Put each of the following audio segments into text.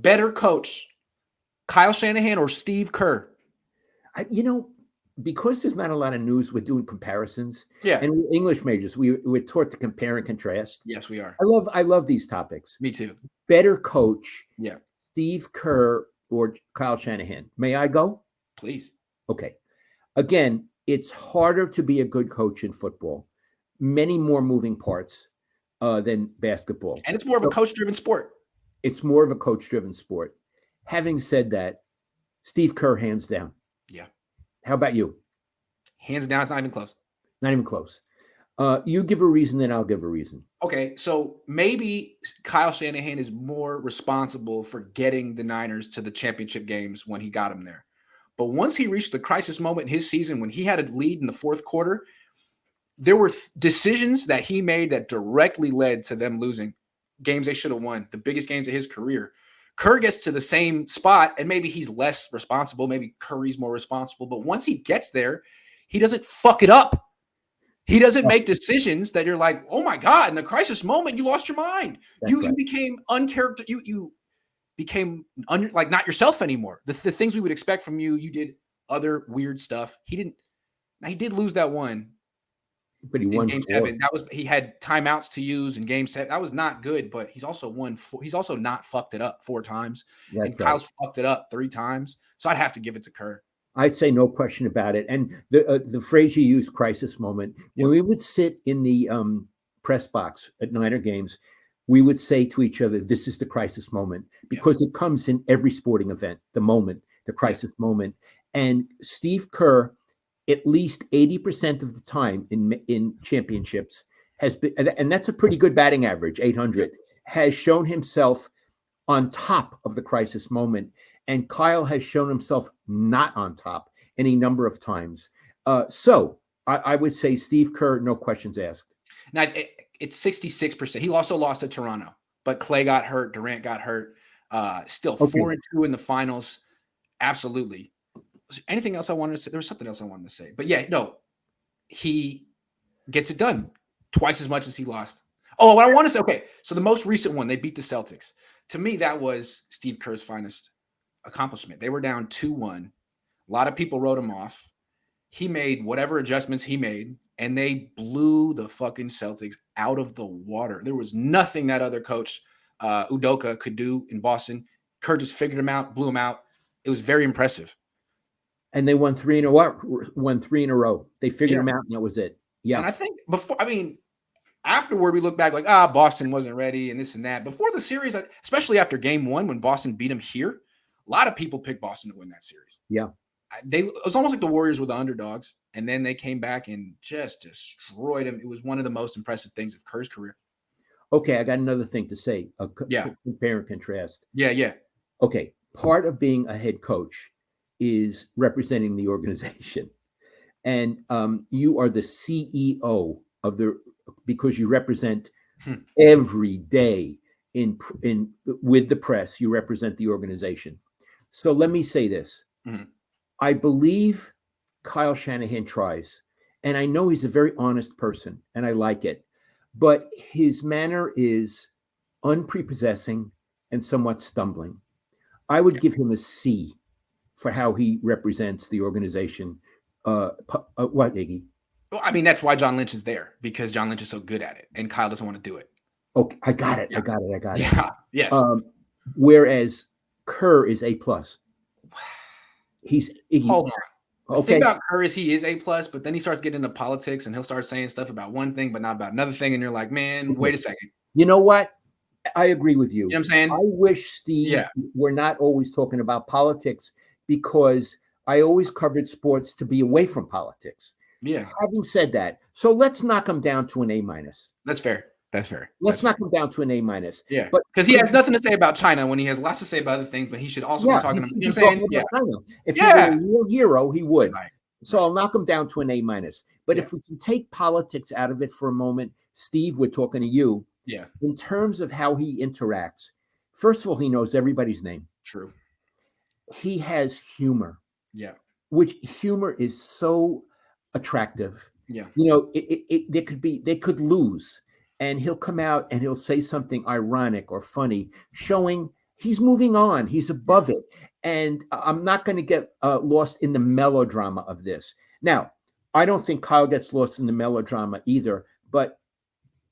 better coach, Kyle Shanahan or Steve Kerr? Because there's not a lot of news, we're doing comparisons. Yeah. And we're English majors, we're taught to compare and contrast. Yes, we are. I love these topics. Me too. Better coach, Yeah. Steve Kerr or Kyle Shanahan. May I go? Please. Okay. Again, it's harder to be a good coach in football. Many more moving parts than basketball. And it's more of a coach-driven sport. It's more of a coach-driven sport. Having said that, Steve Kerr, hands down. Yeah. How about you? Hands down, it's not even close. Not even close. You give a reason, then I'll give a reason. Okay, so maybe Kyle Shanahan is more responsible for getting the Niners to the championship games when he got them there. But once he reached the crisis moment in his season, when he had a lead in the fourth quarter, there were decisions that he made that directly led to them losing games they should have won, the biggest games of his career. Kerr gets to the same spot, and maybe he's less responsible. Maybe Curry's more responsible. But once he gets there, he doesn't fuck it up. He doesn't make decisions that you're like, oh my God, in the crisis moment, you lost your mind. You became uncharacteristic. You became not yourself anymore. The things we would expect from you, you did other weird stuff. He didn't. Now he did lose that one. But he won game 7. He had timeouts to use in game 7. That was not good, but he's also won. He's also not fucked it up 4 times. And Kyle's fucked it up 3 times. So I'd have to give it to Kerr. I'd say no question about it. And the phrase you use, crisis moment, when we would sit in the press box at Niner games, we would say to each other, this is the crisis moment, because it comes in every sporting event, the moment, the crisis moment. And Steve Kerr, at least 80% of the time in championships, has been, and that's a pretty good batting average, 800, has shown himself on top of the crisis moment. And Kyle has shown himself not on top any number of times. So I would say Steve Kerr, no questions asked. Now, it's 66%. He also lost to Toronto, but Clay got hurt. Durant got hurt. Still 4-2 in the finals. Absolutely. Was there anything else I wanted to say? There was something else I wanted to say. But yeah, no, he gets it done twice as much as he lost. Oh, what I want to say, okay, so the most recent one, they beat the Celtics. To me, that was Steve Kerr's finest accomplishment. They were down 2-1. A lot of people wrote him off. He made whatever adjustments he made, and they blew the fucking Celtics out of the water. There was nothing that other coach, Udoka, could do in Boston. Kerr just figured him out, blew him out. It was very impressive. And they won 3 in a row. They figured him out, and that was it. Yeah. And I think afterward, we look back like, Boston wasn't ready and this and that. Before the series, especially after game 1, when Boston beat them here, a lot of people picked Boston to win that series. Yeah. It was almost like the Warriors were the underdogs, and then they came back and just destroyed them. It was one of the most impressive things of Kerr's career. Okay, I got another thing to say. Compare and contrast. Yeah. Okay, part of being a head coach is representing the organization. And you are the CEO of because you represent every day with the press, you represent the organization. So let me say this. Mm-hmm. I believe Kyle Shanahan tries, and I know he's a very honest person, and I like it, but his manner is unprepossessing and somewhat stumbling. I would give him a C for how he represents the organization. What, Iggy? Well, I mean, that's why John Lynch is there, because John Lynch is so good at it, and Kyle doesn't want to do it. Okay, I got it. I got it. Yeah, yes. Whereas Kerr is A+. He's Iggy. Hold on. The thing about Kerr is he is A+, but then he starts getting into politics, and he'll start saying stuff about one thing, but not about another thing, and you're like, man, wait a second. You know what? I agree with you. You know what I'm saying? I wish, Steve, we're not always talking about politics, because I always covered sports to be away from politics. Yeah. Having said that, so let's knock him down to an A-. That's fair. Let's knock him down to an A-. Yeah. But because he has nothing to say about China when he has lots to say about other things, but he should also be talking about, you know what I'm saying? China. If he were a real hero, he would. Right. So I'll knock him down to an A-. But if we can take politics out of it for a moment, Steve, we're talking to you. Yeah. In terms of how he interacts, first of all, he knows everybody's name. True. He has humor. Yeah. Which humor is so attractive. Yeah. You know, they could lose, and he'll come out and he'll say something ironic or funny, showing He's moving on. He's above it. And I'm not going to get lost in the melodrama of this. Now, I don't think Kyle gets lost in the melodrama either, but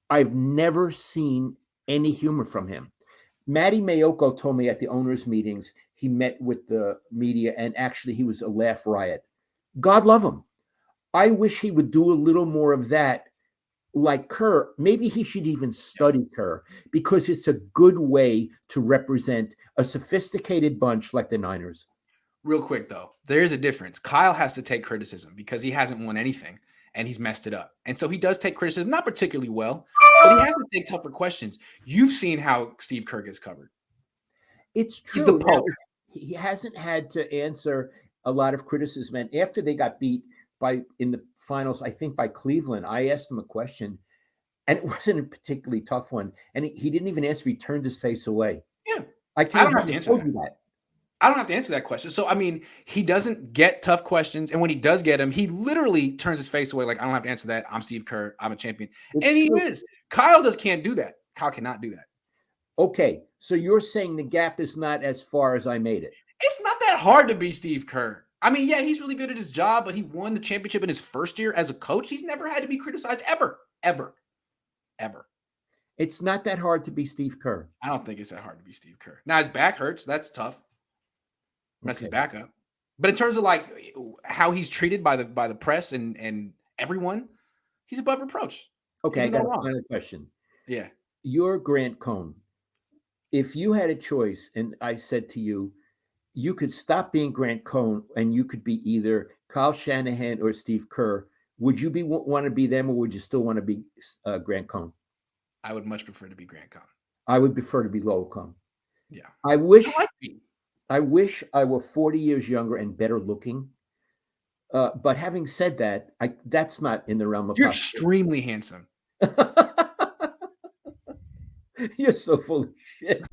I've never seen any humor from him. Matty Mayoko told me at the owners' meetings, he met with the media, and actually he was a laugh riot. God love him. I wish he would do a little more of that like Kerr. Maybe he should even study Kerr, because it's a good way to represent a sophisticated bunch like the Niners. Real quick, though, there's a difference. Kyle has to take criticism because he hasn't won anything and he's messed it up. And so he does take criticism, not particularly well, but he has to take tougher questions. You've seen how Steve Kerr gets covered. It's true. He's the Pope. He hasn't had to answer a lot of criticism. And after they got beat in the finals, I think by Cleveland, I asked him a question, and it wasn't a particularly tough one. And he didn't even answer. He turned his face away. Yeah. I don't have to answer that. I don't have to answer that question. So, I mean, he doesn't get tough questions. And when he does get them, he literally turns his face away. Like, I don't have to answer that. I'm Steve Kerr. I'm a champion. And he is. Kyle can't do that. Kyle cannot do that. Okay. So you're saying the gap is not as far as I made it. It's not that hard to be Steve Kerr. I mean, yeah, he's really good at his job, but he won the championship in his first year as a coach. He's never had to be criticized ever. It's not that hard to be Steve Kerr. I don't think it's that hard to be Steve Kerr. Now, his back hurts. That's tough. That's his backup. But in terms of like how he's treated by the press and everyone, he's above reproach. Okay, I got another question. Yeah. You're Grant Cohn. If you had a choice and I said to you, you could stop being Grant Cohn and you could be either Kyle Shanahan or Steve Kerr, would you want to be them, or would you still want to be Grant Cohn? I would much prefer to be Grant Cohn. I would prefer to be Lowell Cohn. Yeah. I wish I were 40 years younger and better looking. But having said that, that's not in the realm of You're extremely handsome. You're so full of shit.